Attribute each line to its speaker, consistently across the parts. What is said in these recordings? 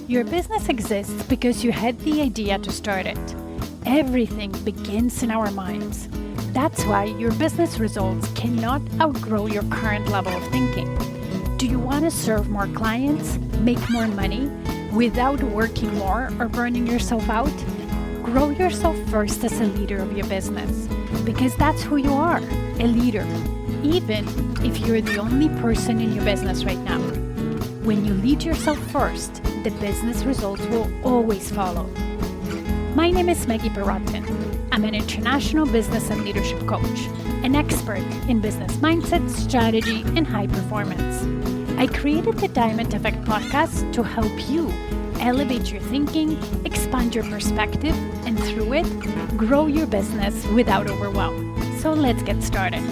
Speaker 1: Your business exists because you had the idea to start it. Everything begins in our minds. That's why your business results cannot outgrow your current level of thinking. Do you want to serve more clients, make more money, without working more or burning yourself out? Grow yourself first as a leader of your business, because that's who you are, a leader, even if you're the only person in your business right now. When you lead yourself first, the business results will always follow. My name is Maggie Barotin. I'm an international business and leadership coach, an expert in business mindset, strategy, and high performance. I created the Diamond Effect podcast to help you elevate your thinking, expand your perspective, and through it, grow your business without overwhelm. So let's get started.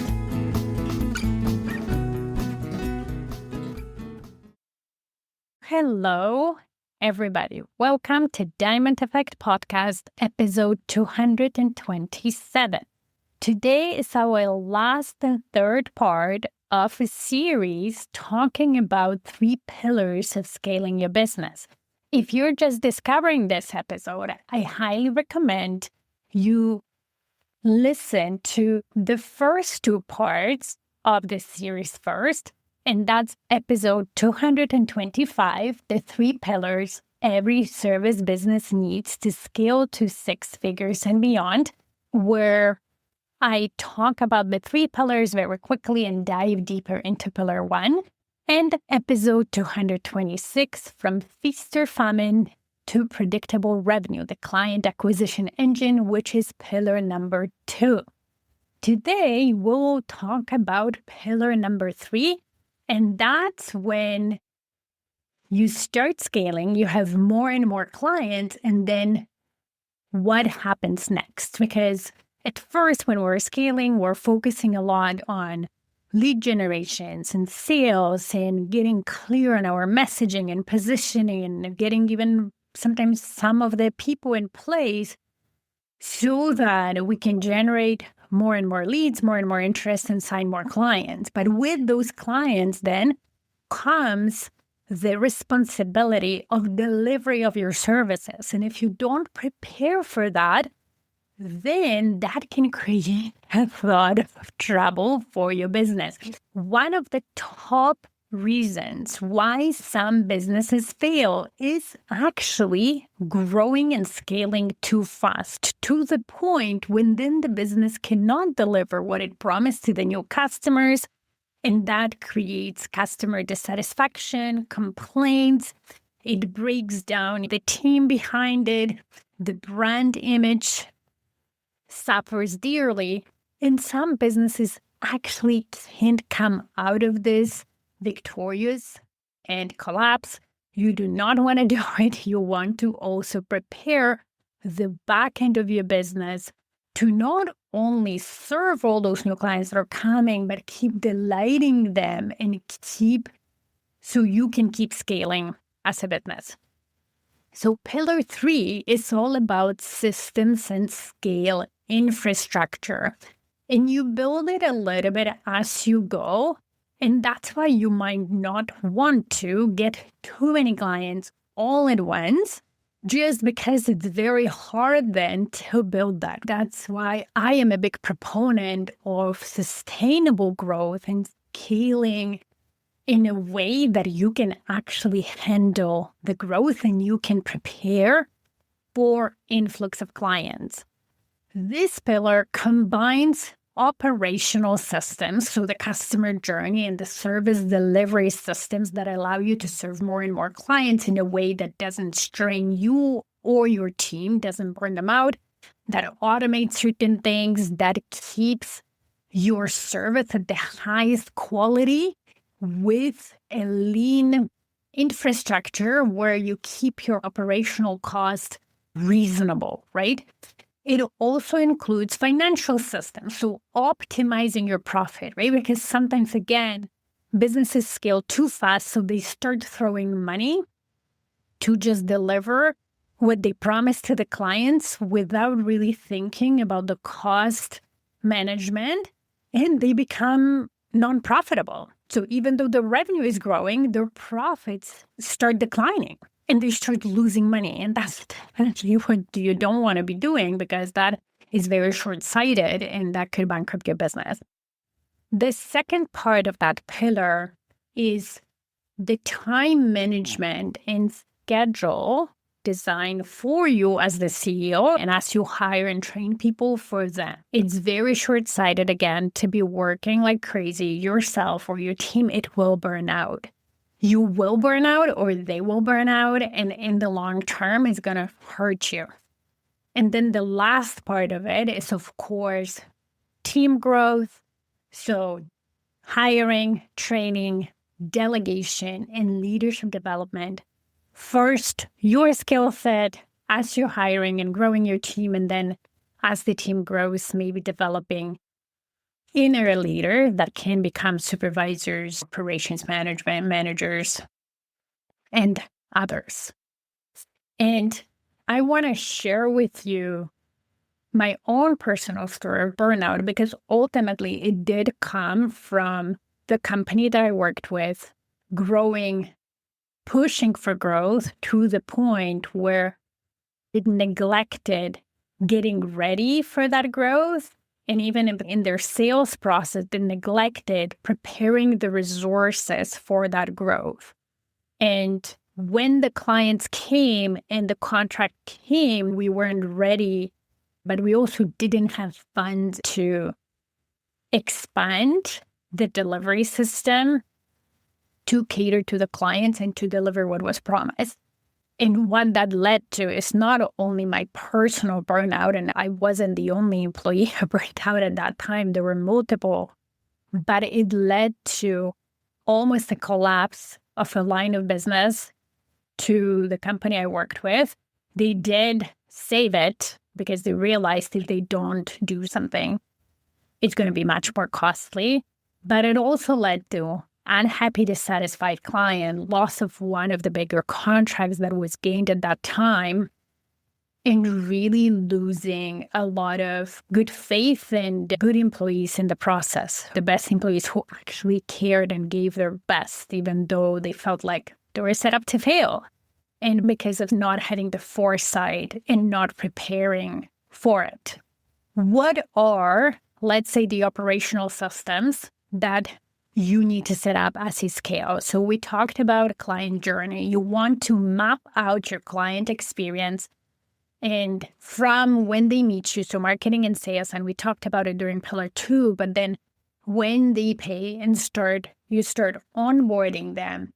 Speaker 1: Hello, everybody. Welcome to Diamond Effect Podcast, episode 227. Today is our last and third part of a series talking about 3 pillars of scaling your business. If you're just discovering this episode, I highly recommend you listen to the first 2 parts of the series first. And that's episode 225, the 3 pillars every service business needs to scale to 6 figures and beyond, where I talk about the 3 pillars very quickly and dive deeper into pillar 1. And episode 226, from feast or famine to predictable revenue, the client acquisition engine, which is pillar number 2. Today, we'll talk about pillar number 3. And that's when you start scaling, you have more and more clients, and then what happens next? Because at first, when we're scaling, we're focusing a lot on lead generations and sales and getting clear on our messaging and positioning and getting even sometimes some of the people in place so that we can generate more and more leads, more and more interest, and sign more clients. But with those clients then comes the responsibility of delivery of your services. And if you don't prepare for that, then that can create a lot of trouble for your business. One of the top reasons why some businesses fail is actually growing and scaling too fast, to the point when then the business cannot deliver what it promised to the new customers, and that creates customer dissatisfaction, complaints. It breaks down the team behind it, the brand image suffers dearly, and some businesses actually can't come out of this victorious and collapse. You do not want to do it. You want to also prepare the back end of your business to not only serve all those new clients that are coming, but keep delighting them and so you can keep scaling as a business. So pillar 3 is all about systems and scale infrastructure. And you build it a little bit as you go. And that's why you might not want to get too many clients all at once, just because it's very hard then to build that. That's why I am a big proponent of sustainable growth and scaling in a way that you can actually handle the growth and you can prepare for influx of clients. This pillar combines operational systems, so the customer journey and the service delivery systems that allow you to serve more and more clients in a way that doesn't strain you or your team, doesn't burn them out, that automates certain things, that keeps your service at the highest quality with a lean infrastructure where you keep your operational cost reasonable, right? It also includes financial systems, so optimizing your profit, right? Because sometimes, again, businesses scale too fast, so they start throwing money to just deliver what they promise to the clients without really thinking about the cost management, and they become non-profitable. So even though the revenue is growing, their profits start declining. and they start losing money. And that's definitely what you don't want to be doing, because that is very short-sighted and that could bankrupt your business. The second part of that pillar is the time management and schedule designed for you as the CEO and as you hire and train people for them. It's very short-sighted, again, to be working like crazy yourself or your team. It will burn out. You will burn out or they will burn out, and in the long term, it's going to hurt you. And then the last part of it is, of course, team growth. So hiring, training, delegation, and leadership development. First, your skill set as you're hiring and growing your team, and then as the team grows, maybe developing inner leader that can become supervisors, operations management managers, and others. And I want to share with you my own personal story of burnout, because ultimately it did come from the company that I worked with, growing, pushing for growth to the point where it neglected getting ready for that growth. And even in their sales process, they neglected preparing the resources for that growth. And when the clients came and the contract came, we weren't ready, but we also didn't have funds to expand the delivery system to cater to the clients and to deliver what was promised. And what that led to is not only my personal burnout, and I wasn't the only employee who burned out at that time, there were multiple, but it led to almost a collapse of a line of business to the company I worked with. They did save it because they realized if they don't do something, it's going to be much more costly. But it also led to unhappy, dissatisfied client, loss of one of the bigger contracts that was gained at that time, and really losing a lot of good faith and good employees in the process. The best employees who actually cared and gave their best, even though they felt like they were set up to fail. And because of not having the foresight and not preparing for it. What are, let's say, the operational systems that you need to set up as you scale? So we talked about a client journey. You want to map out your client experience and from when they meet you, so marketing and sales, and we talked about it during pillar 2, but then when they pay and you start onboarding them.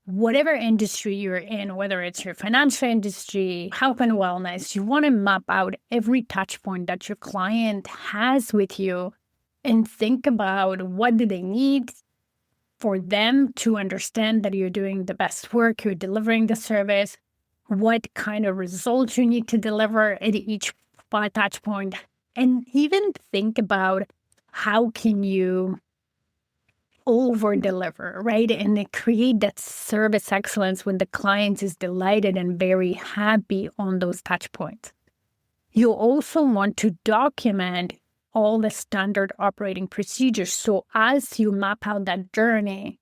Speaker 1: Whatever industry you're in, whether it's your financial industry, health and wellness, you want to map out every touch point that your client has with you and think about what do they need for them to understand that you're doing the best work, you're delivering the service, what kind of results you need to deliver at each touch point, and even think about how can you over deliver, right? And they create that service excellence when the client is delighted and very happy on those touch points. You also want to document all the standard operating procedures. So as you map out that journey,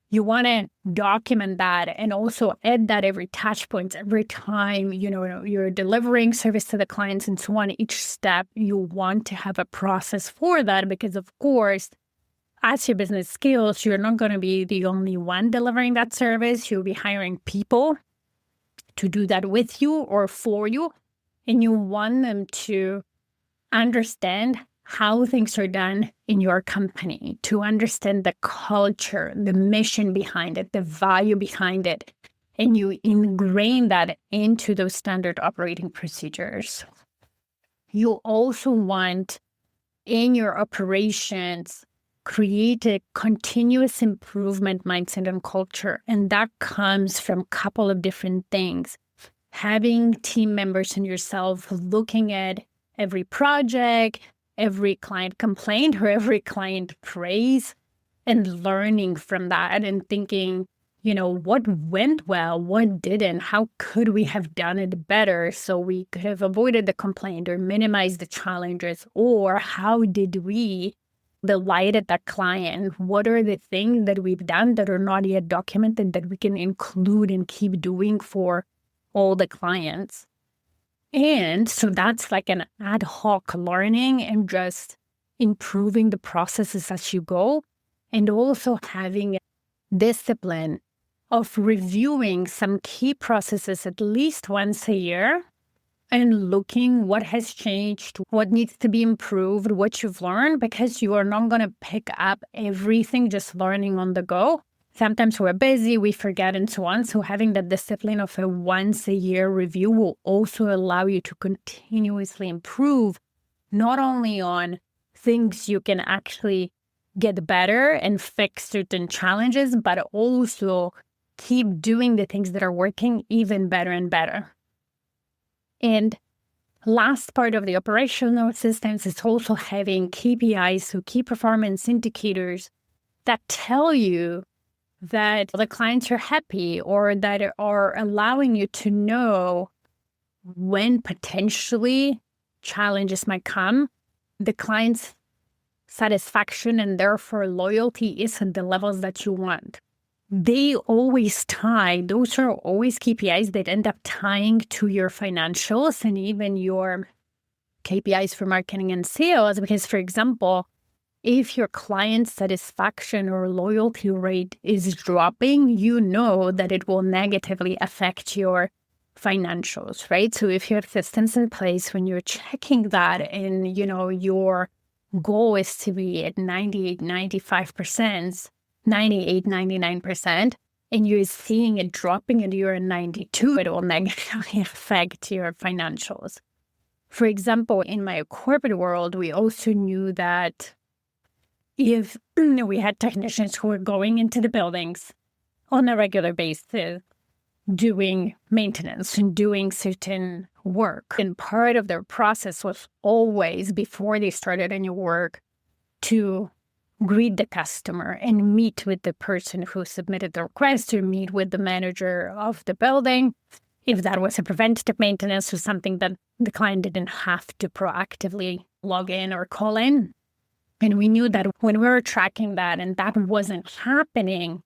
Speaker 1: you want to document that and also add that every touch point, every time, you're delivering service to the clients and so on. Each step, you want to have a process for that because, of course, as your business scales, you're not going to be the only one delivering that service. You'll be hiring people to do that with you or for you. And you want them to understand how things are done in your company, to understand the culture, the mission behind it, the value behind it. And you ingrain that into those standard operating procedures. You also want in your operations create a continuous improvement mindset and culture. And that comes from a couple of different things. Having team members and yourself looking at every project, every client complaint or every client praise, and learning from that and thinking, what went well, what didn't, how could we have done it better so we could have avoided the complaint or minimized the challenges, or how did we the light at that client. What are the things that we've done that are not yet documented that we can include and keep doing for all the clients? And so that's like an ad hoc learning and just improving the processes as you go, and also having discipline of reviewing some key processes at least once a year and looking what has changed, what needs to be improved, what you've learned, because you are not going to pick up everything just learning on the go. Sometimes we're busy, we forget, and so on. So having that discipline of a once a year review will also allow you to continuously improve, not only on things you can actually get better and fix certain challenges, but also keep doing the things that are working even better and better. And last part of the operational systems is also having KPIs, so key performance indicators, that tell you that the clients are happy or that are allowing you to know when potentially challenges might come. The client's satisfaction and therefore loyalty isn't the levels that you want. Those are always KPIs that end up tying to your financials and even your KPIs for marketing and sales. Because, for example, if your client satisfaction or loyalty rate is dropping, you know that it will negatively affect your financials, right? So if you have systems in place when you're checking that and, your goal is to be at 98, 95%, 98, 99%, and you're seeing it dropping and you're at 92, it will negatively affect your financials. For example, in my corporate world, we also knew that if we had technicians who were going into the buildings on a regular basis, doing maintenance and doing certain work, and part of their process was always, before they started any work, to greet the customer and meet with the person who submitted the request, or meet with the manager of the building, if that was a preventative maintenance or something that the client didn't have to proactively log in or call in. And we knew that when we were tracking that and that wasn't happening,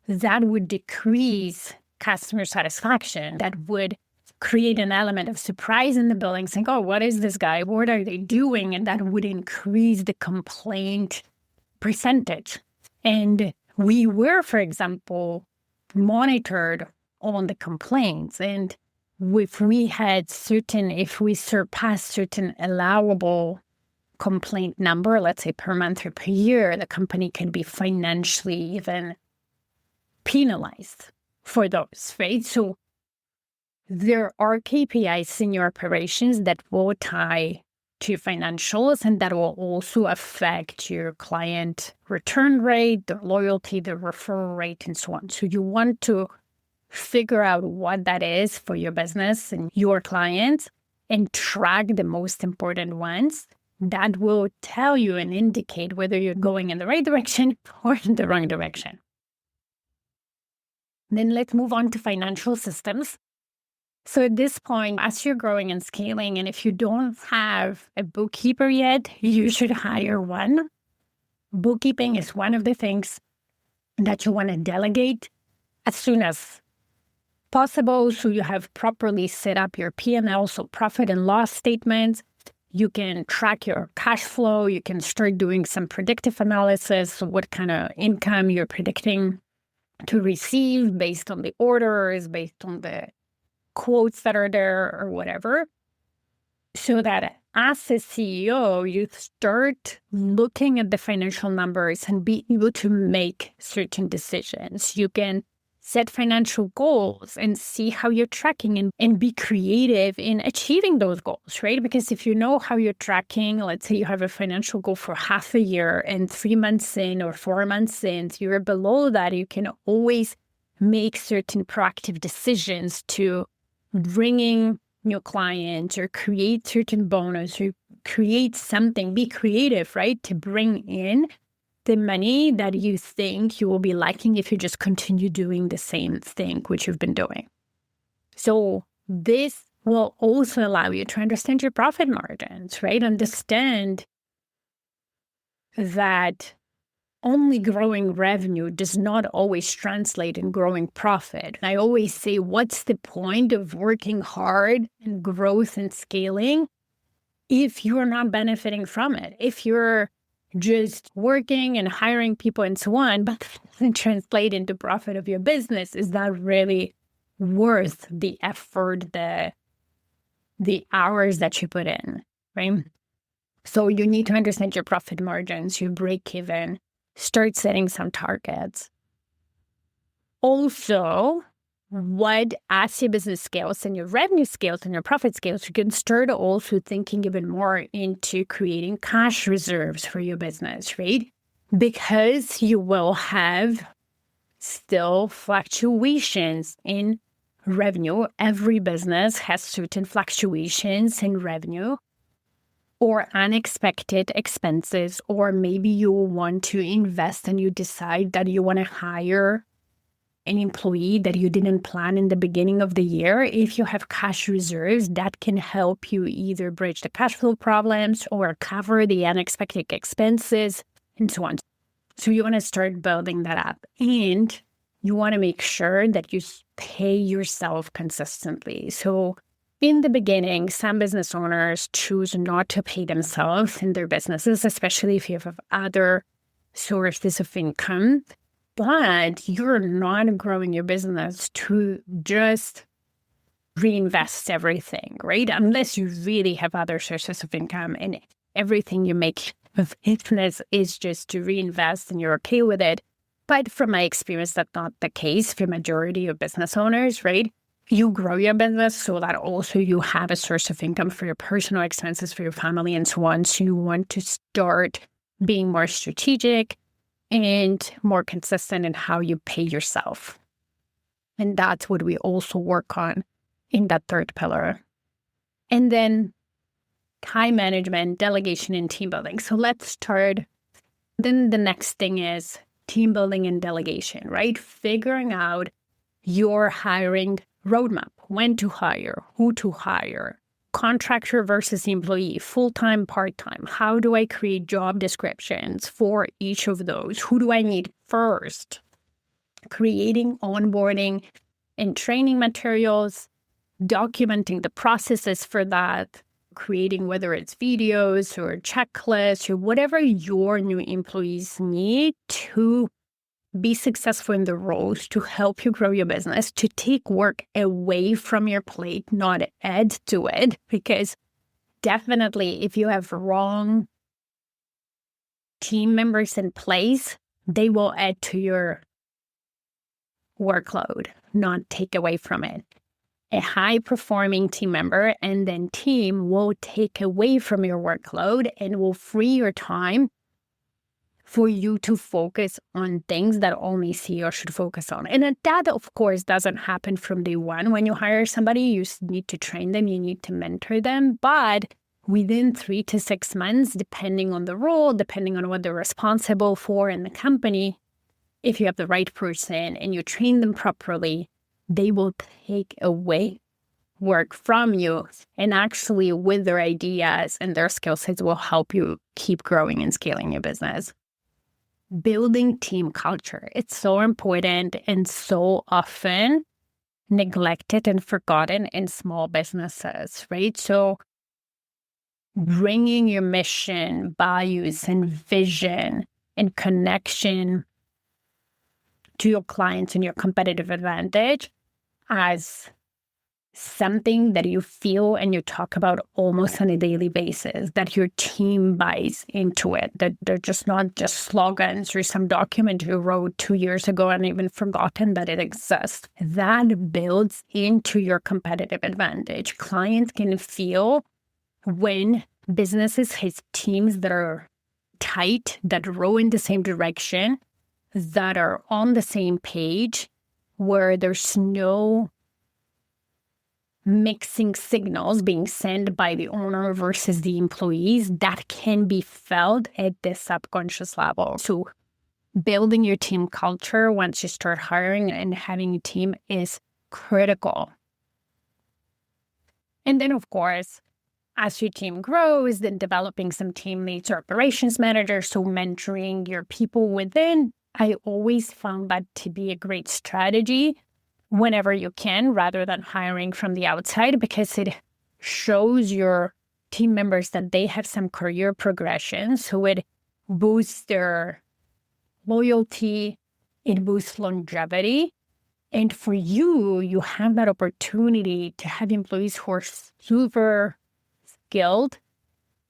Speaker 1: that would decrease customer satisfaction. That would create an element of surprise in the building, saying, oh, what is this guy? What are they doing? And that would increase the complaint percentage. And we were, for example, monitored on the complaints. And if we surpass certain allowable complaint number, let's say per month or per year, the company can be financially even penalized for those, right? So there are KPIs in your operations that will tie to your financials, and that will also affect your client return rate, their loyalty, their referral rate, and so on. So you want to figure out what that is for your business and your clients and track the most important ones. That will tell you and indicate whether you're going in the right direction or in the wrong direction. Then let's move on to financial systems. So at this point, as you're growing and scaling, and if you don't have a bookkeeper yet, you should hire one. Bookkeeping is one of the things that you want to delegate as soon as possible, so you have properly set up your P&L, so profit and loss statements. You can track your cash flow. You can start doing some predictive analysis, so what kind of income you're predicting to receive based on the orders, based on the quotes that are there or whatever. So that as a CEO, you start looking at the financial numbers and be able to make certain decisions. You can set financial goals and see how you're tracking and be creative in achieving those goals, right? Because if you know how you're tracking, let's say you have a financial goal for half a year and 3 months in or 4 months in, you're below that, you can always make certain proactive decisions to bringing new clients or create certain bonus or create something, be creative, right? To bring in the money that you think you will be liking if you just continue doing the same thing which you've been doing. So this will also allow you to understand your profit margins, right? Understand that only growing revenue does not always translate in growing profit. And I always say, what's the point of working hard and growth and scaling if you're not benefiting from it? If you're just working and hiring people and so on, but that doesn't translate into profit of your business, is that really worth the effort, the hours that you put in, right? So you need to understand your profit margins, your break even, start setting some targets. Also, as your business scales and your revenue scales and your profit scales, you can start also thinking even more into creating cash reserves for your business, right? Because you will have still fluctuations in revenue. Every business has certain fluctuations in revenue or unexpected expenses, or maybe you want to invest and you decide that you want to hire an employee that you didn't plan in the beginning of the year. If you have cash reserves, that can help you either bridge the cash flow problems or cover the unexpected expenses and so on. So you want to start building that up, and you want to make sure that you pay yourself consistently. So in the beginning, some business owners choose not to pay themselves in their businesses, especially if you have other sources of income. But you're not growing your business to just reinvest everything, right? Unless you really have other sources of income and everything you make of business is just to reinvest and you're okay with it. But from my experience, that's not the case for majority of business owners, right? You grow your business so that also you have a source of income for your personal expenses, for your family, and so on. So you want to start being more strategic and more consistent in how you pay yourself. And that's what we also work on in that third pillar. And then time management, delegation, and team building. So let's start. Then the next thing is team building and delegation, right? Figuring out your hiring roadmap, when to hire, who to hire, contractor versus employee, full-time, part-time. How do I create job descriptions for each of those? Who do I need first? Creating onboarding and training materials, documenting the processes for that, creating whether it's videos or checklists or whatever your new employees need to be successful in the roles, to help you grow your business, to take work away from your plate, not add to it. Because definitely if you have wrong team members in place, they will add to your workload, not take away from it. A high-performing team member and then team will take away from your workload and will free your time for you to focus on things that only CEO should focus on. And that, of course, doesn't happen from day one. When you hire somebody, you need to train them, you need to mentor them. But within 3 to 6 months, depending on the role, depending on what they're responsible for in the company, if you have the right person and you train them properly, they will take away work from you, and actually with their ideas and their skill sets will help you keep growing and scaling your business. Building team culture. It's so important and so often neglected and forgotten in small businesses, right? So bringing your mission, values, and vision and connection to your clients and your competitive advantage as something that you feel and you talk about almost on a daily basis, that your team buys into it, that they're just not just slogans or some document you wrote 2 years ago and even forgotten that it exists. That builds into your competitive advantage. Clients can feel when businesses have teams that are tight, that row in the same direction, that are on the same page, where there's no mixing signals being sent by the owner versus the employees, that can be felt at the subconscious level. So building your team culture once you start hiring and having a team is critical. And then, of course, as your team grows, then developing some team leads or operations managers, so mentoring your people within. I always found that to be a great strategy whenever you can, rather than hiring from the outside, because it shows your team members that they have some career progression. So it boosts their loyalty, it boosts longevity. And for you, you have that opportunity to have employees who are super skilled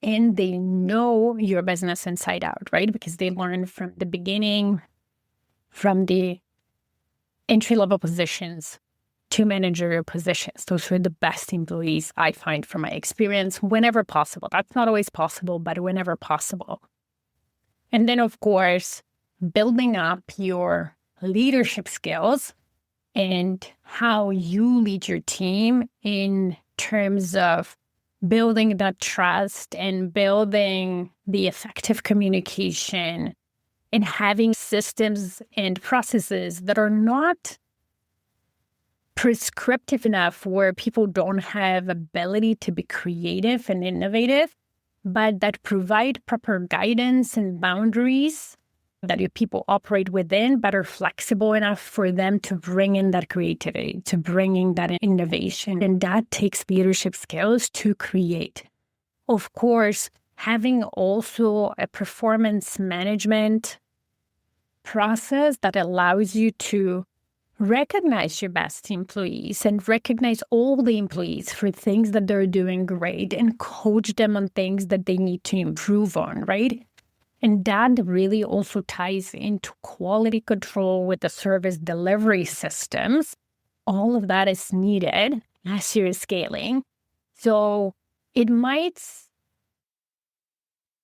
Speaker 1: and they know your business inside out, right? Because they learn from the beginning, from the entry-level positions to managerial positions. Those are the best employees I find from my experience whenever possible. That's not always possible, but whenever possible. And then, of course, building up your leadership skills and how you lead your team in terms of building that trust and building the effective communication and having systems and processes that are not prescriptive enough where people don't have ability to be creative and innovative, but that provide proper guidance and boundaries that your people operate within, but are flexible enough for them to bring in that creativity, to bring in that innovation. And that takes leadership skills to create. Of course, having also a performance management process that allows you to recognize your best employees and recognize all the employees for things that they're doing great and coach them on things that they need to improve on, right? And that really also ties into quality control with the service delivery systems. All of that is needed as you're scaling. So it might,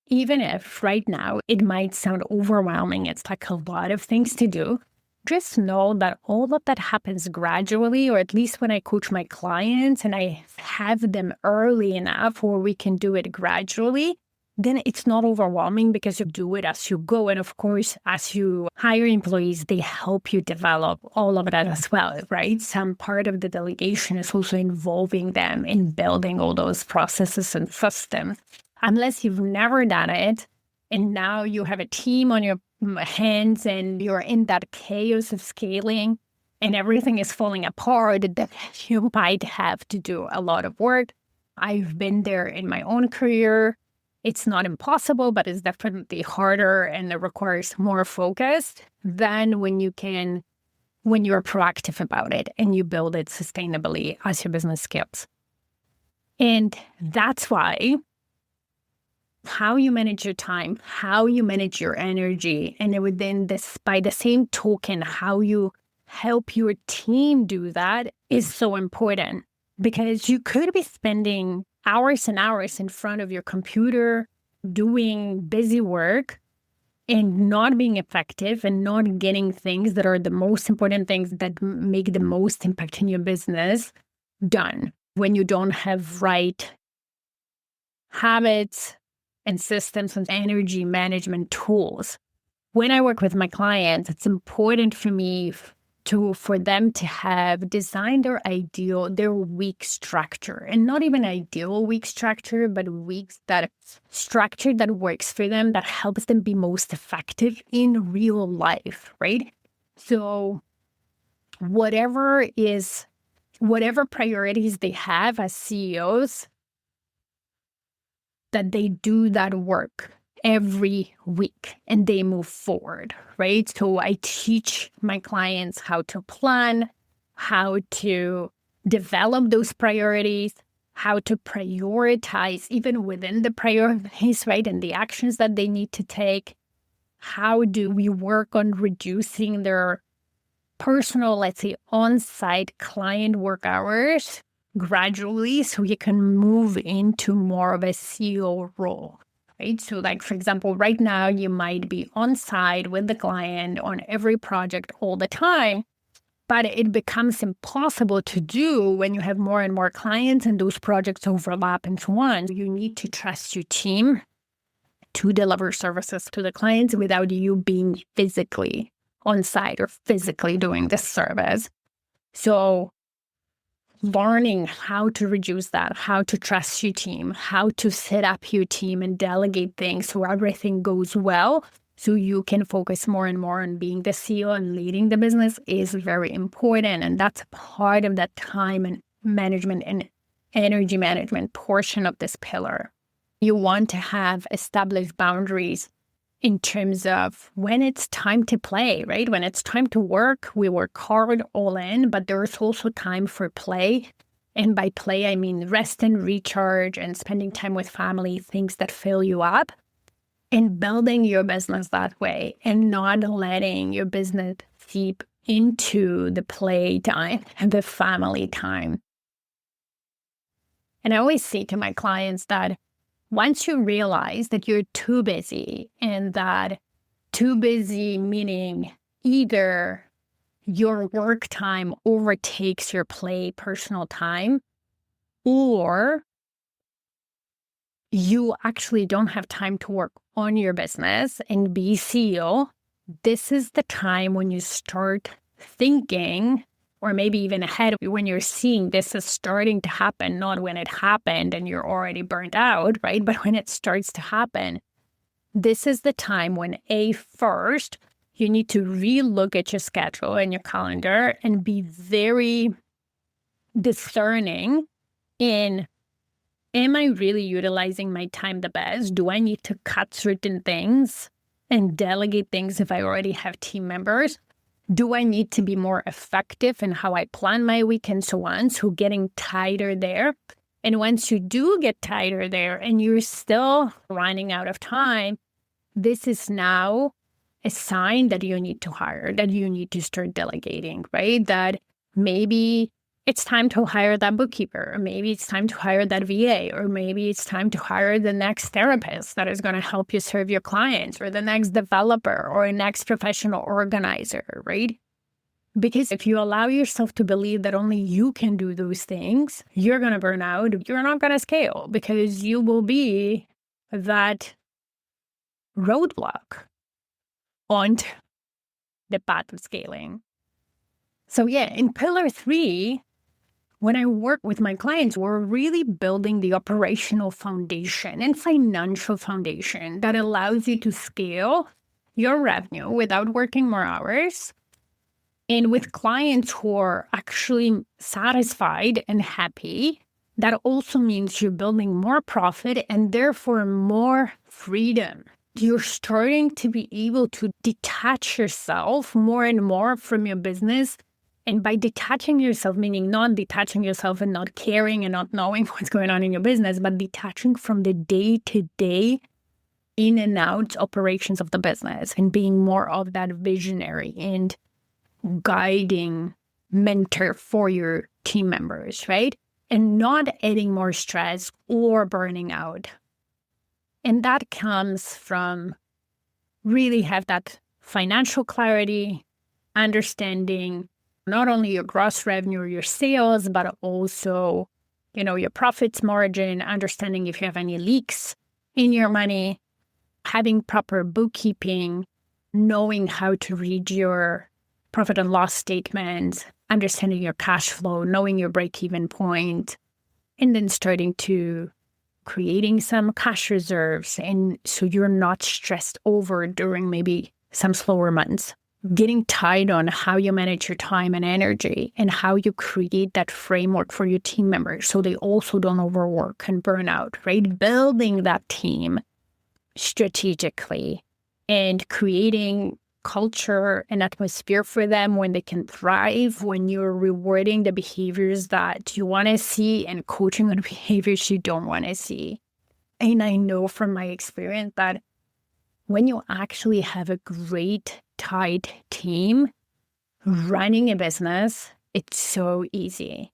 Speaker 1: even if right now it might sound overwhelming, it's like a lot of things to do, just know that all of that happens gradually, or at least when I coach my clients and I have them early enough where we can do it gradually, then it's not overwhelming because you do it as you go. And of course, as you hire employees, they help you develop all of that as well, right? Some part of the delegation is also involving them in building all those processes and systems. Unless you've never done it, and now you have a team on your hands and you're in that chaos of scaling and everything is falling apart, that you might have to do a lot of work. I've been there in my own career. It's not impossible, but it's definitely harder and it requires more focus than when you're proactive about it and you build it sustainably as your business scales. And that's why how you manage your time, how you manage your energy, and within this, by the same token, how you help your team do that is so important, because you could be spending hours and hours in front of your computer doing busy work and not being effective and not getting things that are the most important things that make the most impact in your business done when you don't have right habits and systems and energy management tools. When I work with my clients, it's important for me for them to have designed their week structure, and not even ideal week structure, but weeks that structure that works for them, that helps them be most effective in real life, right? So whatever priorities they have as CEOs, that they do that work every week and they move forward, right? So I teach my clients how to plan, how to develop those priorities, how to prioritize even within the priorities, right? And the actions that they need to take. How do we work on reducing their personal, let's say, on-site client work hours gradually so you can move into more of a CEO role, right? So like, for example, right now you might be on site with the client on every project all the time, but it becomes impossible to do when you have more and more clients and those projects overlap and so on. You need to trust your team to deliver services to the clients without you being physically on site or physically doing this service. So learning how to reduce that, how to trust your team, how to set up your team and delegate things so everything goes well, so you can focus more and more on being the CEO and leading the business is very important. And that's part of that time and management and energy management portion of this pillar. You want to have established boundaries in terms of when it's time to play, right? When it's time to work, we work hard all in, but there's also time for play. And by play, I mean rest and recharge and spending time with family, things that fill you up, and building your business that way and not letting your business seep into the play time and the family time. And I always say to my clients that once you realize that you're too busy, and that too busy meaning either your work time overtakes your play personal time, or you actually don't have time to work on your business and be CEO, this is the time when you start thinking, or maybe even ahead, when you're seeing this is starting to happen, not when it happened and you're already burnt out, right? But when it starts to happen, this is the time when first, you need to relook at your schedule and your calendar and be very discerning in, am I really utilizing my time the best? Do I need to cut certain things and delegate things if I already have team members? Do I need to be more effective in how I plan my week and so on? So getting tighter there. And once you do get tighter there and you're still running out of time, this is now a sign that you need to hire, that you need to start delegating, right? That maybe it's time to hire that bookkeeper, or maybe it's time to hire that VA, or maybe it's time to hire the next therapist that is going to help you serve your clients, or the next developer, or a next professional organizer, right? Because if you allow yourself to believe that only you can do those things, you're going to burn out. You're not going to scale because you will be that roadblock on the path of scaling. So yeah, in pillar 3, when I work with my clients, we're really building the operational foundation and financial foundation that allows you to scale your revenue without working more hours. And with clients who are actually satisfied and happy, that also means you're building more profit and therefore more freedom. You're starting to be able to detach yourself more and more from your business. And by detaching yourself, meaning not detaching yourself and not caring and not knowing what's going on in your business, but detaching from the day-to-day in and out operations of the business and being more of that visionary and guiding mentor for your team members, right? And not adding more stress or burning out. And that comes from really have that financial clarity, understanding not only your gross revenue or your sales, but also, your profits margin, understanding if you have any leaks in your money, having proper bookkeeping, knowing how to read your profit and loss statements, understanding your cash flow, knowing your break-even point, and then starting to creating some cash reserves. And so you're not stressed over during maybe some slower months. Getting tight on how you manage your time and energy and how you create that framework for your team members so they also don't overwork and burn out, right? Building that team strategically and creating culture and atmosphere for them when they can thrive, when you're rewarding the behaviors that you want to see and coaching on behaviors you don't want to see. And I know from my experience that when you actually have a great, tight team running a business, it's so easy.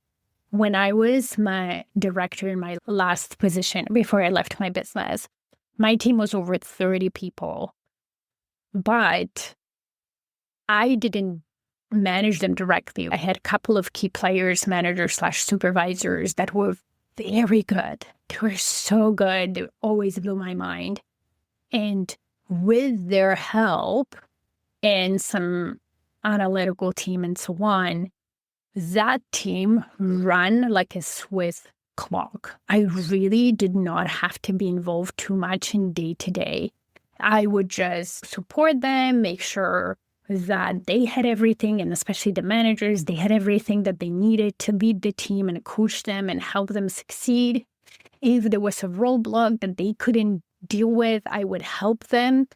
Speaker 1: When I was my director in my last position before I left my business, my team was over 30 people. But I didn't manage them directly. I had a couple of key players, managers/supervisors that were very good. They were so good. They always blew my mind. And with their help and some analytical team and so on, that team ran like a Swiss clock. I really did not have to be involved too much in day to day. I would just support them, make sure that they had everything, and especially the managers, they had everything that they needed to lead the team and coach them and help them succeed. If there was a roadblock that they couldn't deal with, I would help them.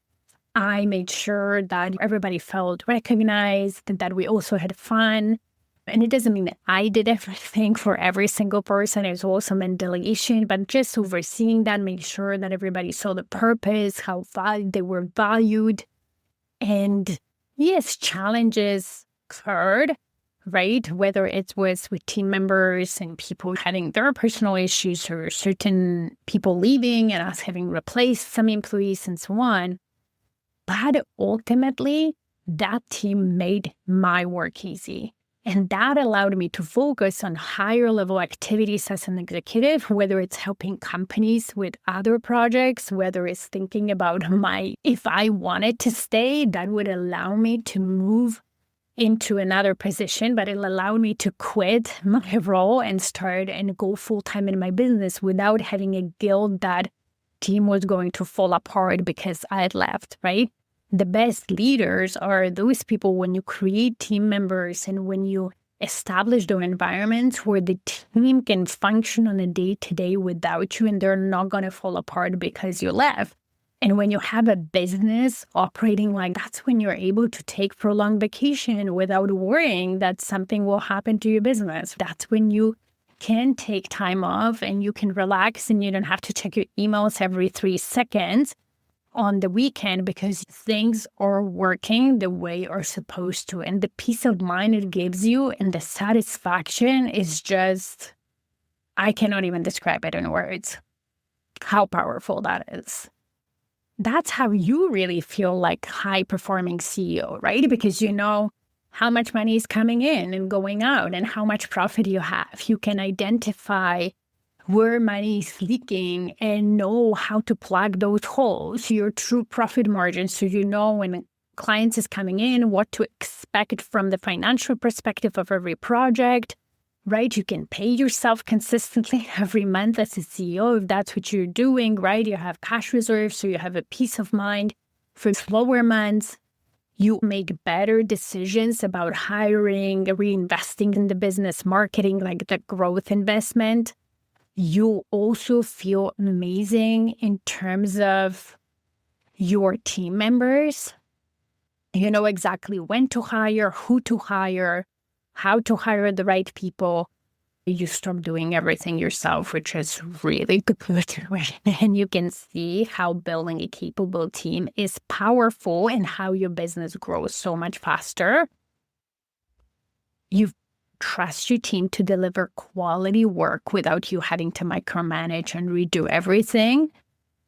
Speaker 1: I made sure that everybody felt recognized and that we also had fun. And it doesn't mean that I did everything for every single person. It was also meant delegation, but just overseeing that, make sure that everybody saw the purpose, how they were valued. And yes, challenges occurred, right? Whether it was with team members and people having their personal issues or certain people leaving and us having replaced some employees and so on. But ultimately, that team made my work easy. And that allowed me to focus on higher level activities as an executive, whether it's helping companies with other projects, whether it's thinking about if I wanted to stay, that would allow me to move into another position, but it allowed me to quit my role and start and go full-time in my business without having a guilt that team was going to fall apart because I had left, right? The best leaders are those people when you create team members and when you establish those environments where the team can function on a day-to-day without you and they're not going to fall apart because you left. And when you have a business operating like that's when you're able to take prolonged vacation without worrying that something will happen to your business. That's when you can take time off and you can relax and you don't have to check your emails every 3 seconds on the weekend because things are working the way are supposed to. And the peace of mind it gives you and the satisfaction is just, I cannot even describe it in words, how powerful that is. That's how you really feel like high-performing CEO, right? Because you know how much money is coming in and going out and how much profit you have. You can identify where money is leaking and know how to plug those holes, your true profit margin. So you know when clients is coming in, what to expect from the financial perspective of every project, right? You can pay yourself consistently every month as a CEO if that's what you're doing, right? You have cash reserves, so you have a peace of mind for slower months. You make better decisions about hiring, reinvesting in the business, marketing, like the growth investment. You also feel amazing in terms of your team members. You know exactly when to hire, who to hire, how to hire the right people. You stop doing everything yourself, which is really good. And you can see how building a capable team is powerful and how your business grows so much faster. You trust your team to deliver quality work without you having to micromanage and redo everything.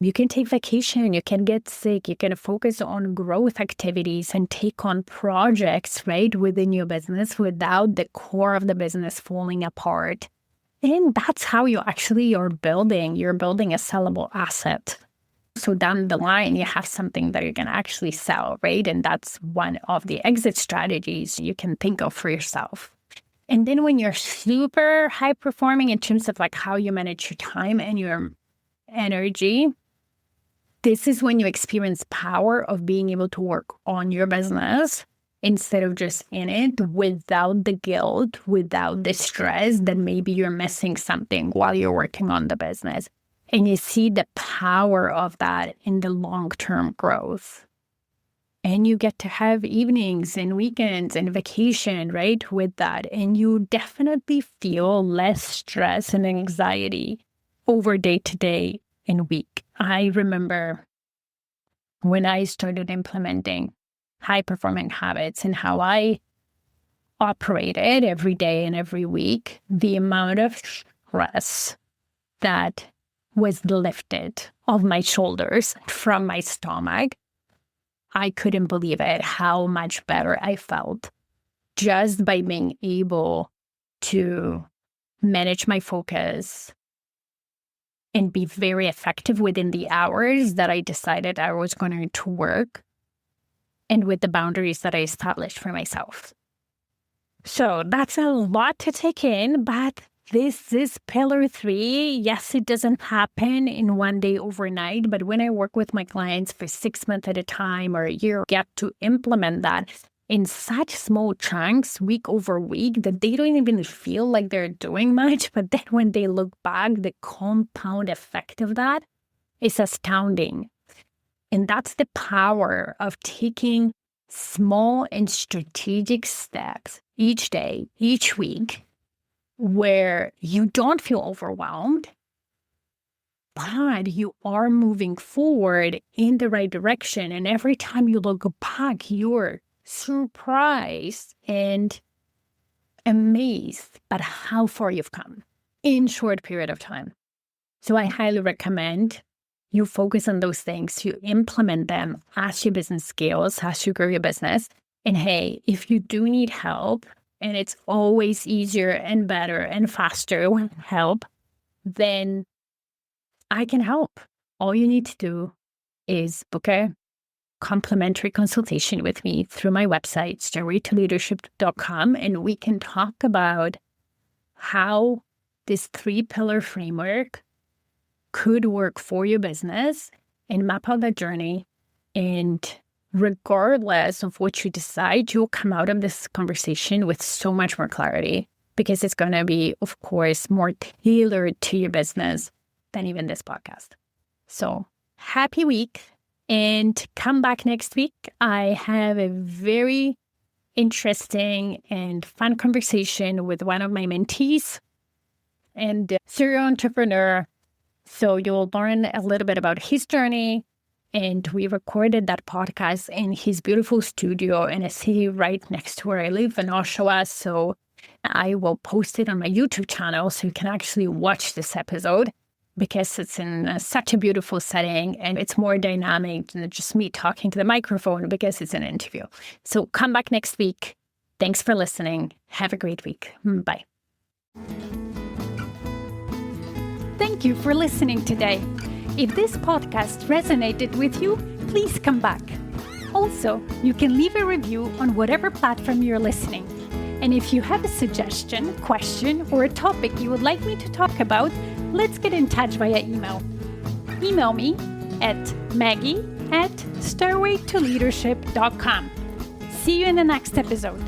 Speaker 1: You can take vacation, you can get sick, you can focus on growth activities and take on projects, right, within your business without the core of the business falling apart. And that's how you're building a sellable asset. So down the line, you have something that you can actually sell, right? And that's one of the exit strategies you can think of for yourself. And then when you're super high performing in terms of like how you manage your time and your energy, this is when you experience power of being able to work on your business instead of just in it without the guilt, without the stress that maybe you're missing something while you're working on the business. And you see the power of that in the long-term growth. And you get to have evenings and weekends and vacation, right, with that. And you definitely feel less stress and anxiety over day to day and week. I remember when I started implementing high-performing habits and how I operated every day and every week, the amount of stress that was lifted off my shoulders from my stomach, I couldn't believe it, how much better I felt just by being able to manage my focus and be very effective within the hours that I decided I was going to work and with the boundaries that I established for myself. So that's a lot to take in, but this is pillar 3. Yes, it doesn't happen in one day overnight, but when I work with my clients for 6 months at a time or a year, get to implement that in such small chunks, week over week, that they don't even feel like they're doing much. But then when they look back, the compound effect of that is astounding. And that's the power of taking small and strategic steps each day, each week, where you don't feel overwhelmed, but you are moving forward in the right direction. And every time you look back, you're surprised and amazed by how far you've come in a short period of time. So I highly recommend you focus on those things, you implement them as your business scales, as you grow your business. And hey, if you do need help, and it's always easier and better and faster with help, then I can help. All you need to do is book a complimentary consultation with me through my website, stairwaytoleadership.com, and we can talk about how this 3-pillar framework could work for your business and map out that journey. And regardless of what you decide, you'll come out of this conversation with so much more clarity, because it's going to be, of course, more tailored to your business than even this podcast. So happy week, and come back next week. I have a very interesting and fun conversation with one of my mentees and serial entrepreneur. So you'll learn a little bit about his journey. And we recorded that podcast in his beautiful studio in a city right next to where I live in Oshawa. So I will post it on my YouTube channel so you can actually watch this episode, because it's in such a beautiful setting and it's more dynamic than just me talking to the microphone, because it's an interview. So come back next week. Thanks for listening. Have a great week. Bye. Thank you for listening today. If this podcast resonated with you, please come back. Also, you can leave a review on whatever platform you're listening. And if you have a suggestion, question, or a topic you would like me to talk about, let's get in touch via email. Email me at maggie@stairwaytoleadership.com. See you in the next episode.